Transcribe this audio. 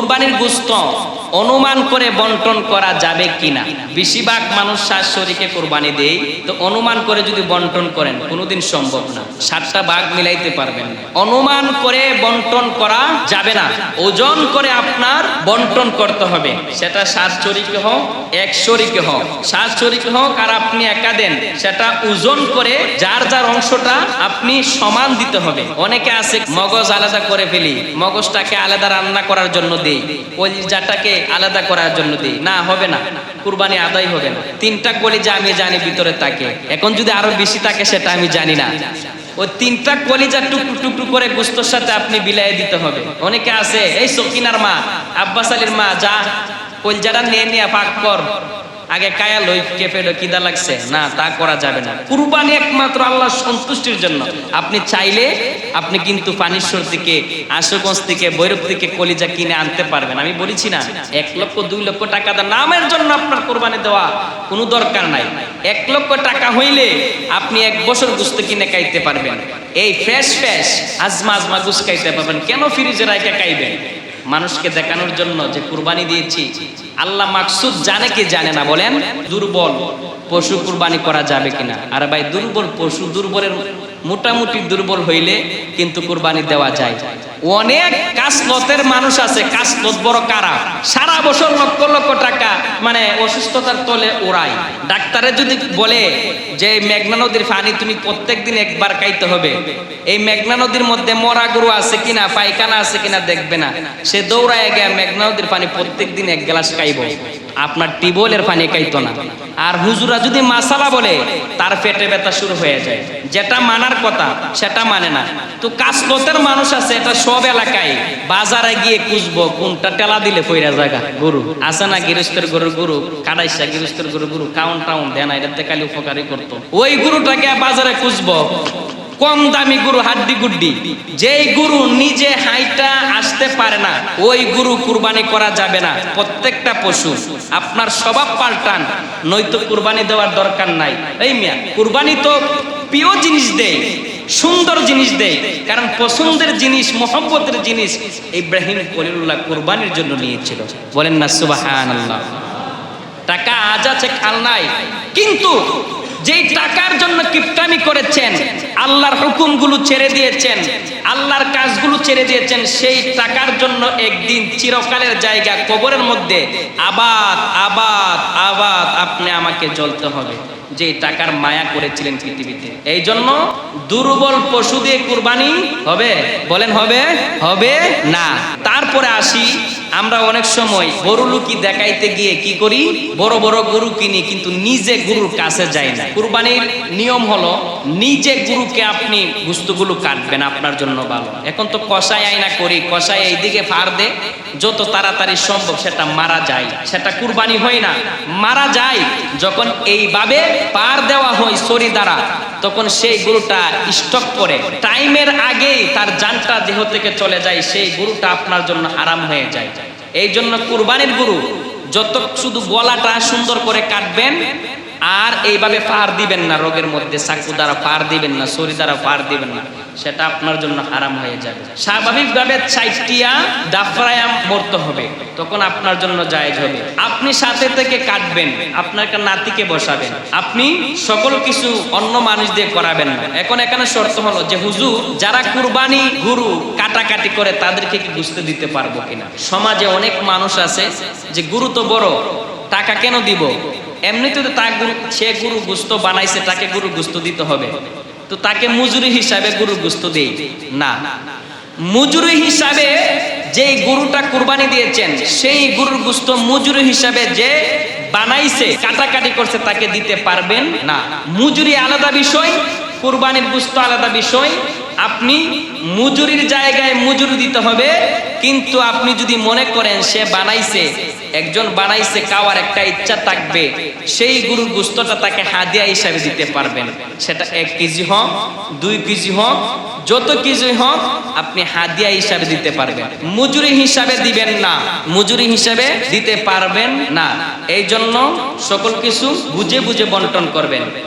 কুরবানির গোশত অনুমান করে বন্টন করা যাবে কিনা? বেশিরভাগ মানুষ 7 শরীকে কুরবানি দেয়, তো অনুমান করে যদি বন্টন করেন কোনোদিন সম্ভব না, 7টা ভাগ মিলাইতে পারবেন না। অনুমান করে বন্টন করা যাবে না, ওজন করে আপনার বন্টন করতে হবে। সেটা 7 শরীকে হোক, 1 শরীকে হোক, 7 শরীকে হোক আর আপনি একা দেন, সেটা ওজন করে যার যার অংশটা আপনি সমান দিতে হবে। অনেকে আছে মগজ আলাদা করে ফেলি, মগজটাকে আলাদা রান্না করার জন্য দেই, কলিজাটাকে আলাদা করার জন্য দেই, না হবে না, কুরবানি আদায় হবে না। 3টা কলিজা আমি জানি ভিতরে থাকে, এখন যদি আরো বেশি থাকে সেটা আমি জানি না। ওই 3টা কলিজা টুকরো টুকরো করে গোশতের সাথে আপনি বিলাই দিতে হবে। অনেকে আছে এই সকিনার মা, আব্বাস আলীর মা, যা কলিজাটা নিয়ে পাক কর, আগে কায়া লই কেঁপে কিদা লাগছে, না তা করা যাবে না। কুরবানি একমাত্র আল্লাহর সন্তুষ্টির জন্য। আপনি চাইলে আপনি কিন্তু পানিশ্বর থেকে, আশুগঞ্জ থেকে, বৈরব থেকে কলিজা কিনে আনতে পারবেন। আমি বলেছি না 1 লক্ষ 2 লক্ষ টাকা দা নামের জন্য আপনার কুরবানি দেওয়া কোনো দরকার নাই। 1 লক্ষ টাকা হইলে আপনি 1 বছর গোশত কিনে খাইতে পারবেন। এই ফ্রেশ আজমা গোশ খাইতে পারবেন। কেন ফ্রিজে রাখা খাইবেন? মানুষকে দেখানোর জন্য যে কুরবানি দিয়েছি। আল্লাহ মাকসুদ জানে কি জানে না বলেন? দুর্বল পশু কুরবানি করা যাবে কিনা? আর ভাই দুর্বল পশু, দুর্বলের মোটামুটি দুর্বল হইলে কিন্তু কুরবানি দেওয়া যায়। অনেক কাসলতের মানুষ আছে, কাসলত বড় কারা, সারা বছর লক্ষ লক্ষ টাকা মানে অসুস্থতার তলে ওড়ায়। ডাক্তারে যদি বলে যে মেঘনা নদীর পানি তুমি প্রত্যেকদিন একবার খাইতে হবে, এই মেঘনা নদীর মধ্যে মরা গরু আছে কিনা, পায়খানা আছে কিনা দেখবে না, সে দৌড়ায় গিয়ে মেঘনা নদীর পানি প্রত্যেকদিন 1 গ্লাস খাইব, আপনার টিউবওয়েলের পানি খাইতো না। আর হুজুরা যদি মাসালা বলে তার পেটে ব্যথা শুরু হয়ে যায়, যেটা মানার কথা সেটা মানে না। তো কাসলতের মানুষ আছে, এটা সব এলাকায় বাজারে গিয়ে খুঁজবো কোনটা টেলা দিলে পয়রা জায়গা গরু আছে না, গৃহস্থের গরু কাটাইসা, গৃহস্থের গরু কাউন টাউন দেয় না, এটাতে খালি উপকারী করতো। ওই গরুটাকে বাজারে খুঁজবো, কম দামি গরু, হাড্ডি গুড্ডি, যেই গরু নিজে হাইটা আসতে পারে না, ওই গরু কুরবানি করা যাবে না। প্রত্যেকটা পশু আপনার স্বভাব পাল্টান, নয়তো কুরবানি দেওয়ার দরকার নাই। এই মিয়া কুরবানি তো প্রিয় জিনিস দেয়, সুন্দর জিনিস দেয়, কারণ পছন্দের জিনিস, মহব্বতের জিনিস ইব্রাহিম খলিলুল্লাহ কুরবানির জন্য নিয়েছিল। বলেন না সুবহানাল্লাহ। টাকা আজ আছে কাল নাই, কিন্তু যেই টাকার জন্য কিপটামি করেছেন, আল্লাহর হুকুমগুলো ছেড়ে দিয়েছেন, আল্লাহর কাজগুলো ছেড়ে দিয়েছেন, সেই টাকার জন্য একদিন চিরকালের জায়গা কবরের মধ্যে আবাদ আবাদ আবাদ আপনি আমাকে জ্বলতে হবে, যে টাকার মায়া করেছিলেন পৃথিবীতে। এই জন্য দুর্বল পশু দিয়ে কুরবানি হবে? বলেন হবে? হবে না। তারপরে আসি, আমরা অনেক সময় গরু লুকি দেখাইতে গিয়ে কি করি, বড় বড় গরু কিনি, কিন্তু নিজে গরুর কাছে যাই না। কুরবানির নিয়ম হলো নিজে গরুকে আপনি গোশতগুলো কাটবেন, আপনার জন্য ভালো। এখন তো কষাই আয়না করি, কষাই এইদিকে ফার দে, যত তাড়াতাড়ি সম্ভব সেটা মারা যায়, সেটা কুরবানি হয় না। মারা যায় যখন এইভাবে পার দেওয়া হয় ছড়ি দ্বারা, তখন সেই গরুটা স্টক করে টাইমের আগেই তার জানটা দেহ থেকে চলে যায়, সেই গরুটা আপনার জন্য হারাম হয়ে যায়। এই জন্য কুরবানির গরু যত শুধু গলাটা সুন্দর করে কাটবেন, আর এইভাবে পার দিবেন না, রোগের মধ্যে চাকু দ্বারা পার দিবেন না, ছড়ি দ্বারা পার দিবেন না, সেটা আপনার জন্য হারাম হয়ে যাবে। স্বাভাবিকভাবে 4টিয়া দাফরায়া মরতে হবে, তখন আপনার জন্য জায়েজ হবে। আপনি সাথে থেকে কাটবেন, আপনার একটা নাতিকে বসাবেন, আপনি সকল কিছু অন্য মানুষ দিয়ে করাবেন না। এখন এখানে শর্ত হলো যে হুজুর, যারা কুরবানি গরু কাটাকাটি করে তাদেরকে কি বুঝতে দিতে পারবো কিনা? সমাজে অনেক মানুষ আছে যে গরু তো বড়, টাকা কেন দিব, এমনিতে তো সে গরু গোশত বানাইছে, তাকে গরু গোশত দিতে হবে, তো তাকে মজুরি হিসাবে গরু গোশত দেই না। মজুরি হিসাবে যেই গরুটা কুরবানি দিয়েছেন, সেই গরুর গোশত মজুরি হিসাবে যে বানাইছে, কাটাকাটি করছে, তাকে দিতে পারবেন না। মজুরি আলাদা বিষয়, কুরবানির গোশত আলাদা বিষয়। আপনি মজুরির জায়গায় মজুরি দিতে হবে, কিন্তু আপনি যদি মনে করেন সে বানাইছে, একজন বানাইছে, খাওয়ার একটা ইচ্ছা থাকবে, সেই গরুর গোশতটা তাকে হাদিয়া হিসাবে দিতে পারবেন। সেটা 1 কেজি হোক, 2 কেজি হোক, যত কেজি হোক আপনি হাদিয়া হিসাবে দিতে পারবেন, মজুরি হিসাবে দিবেন না, মজুরি হিসাবে দিতে পারবেন না। এই জন্য সকল কিছু বুঝে বুঝে বন্টন করবেন।